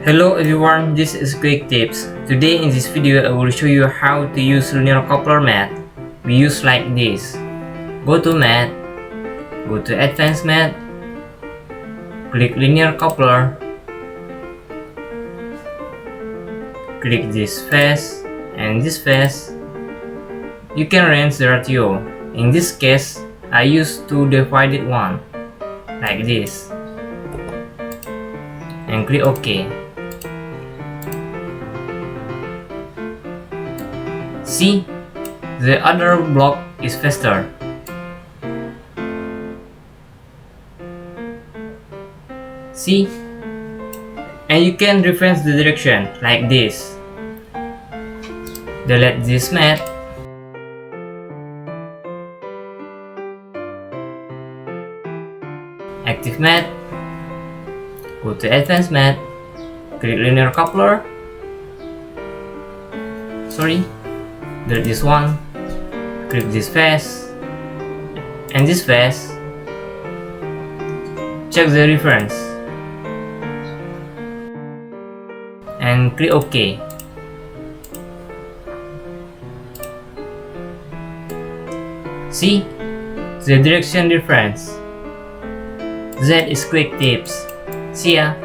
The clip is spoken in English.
Hello everyone, this is Quick Tips. Today in this video I will show you how to use linear coupler math. We use like this. Go to math, go to advanced math, click linear coupler, click this phase and this phase. You can arrange the ratio. In this case, I use 2 divided 1 like this and click OK. See, the other block is faster. See, and you can reference the direction like this. Delete this math. Active math. Go to advanced math. Click linear coupler. Delete this one. Click this phase and this phase. Check the reference and click OK. See, the direction difference. That is Quick Tips. See ya.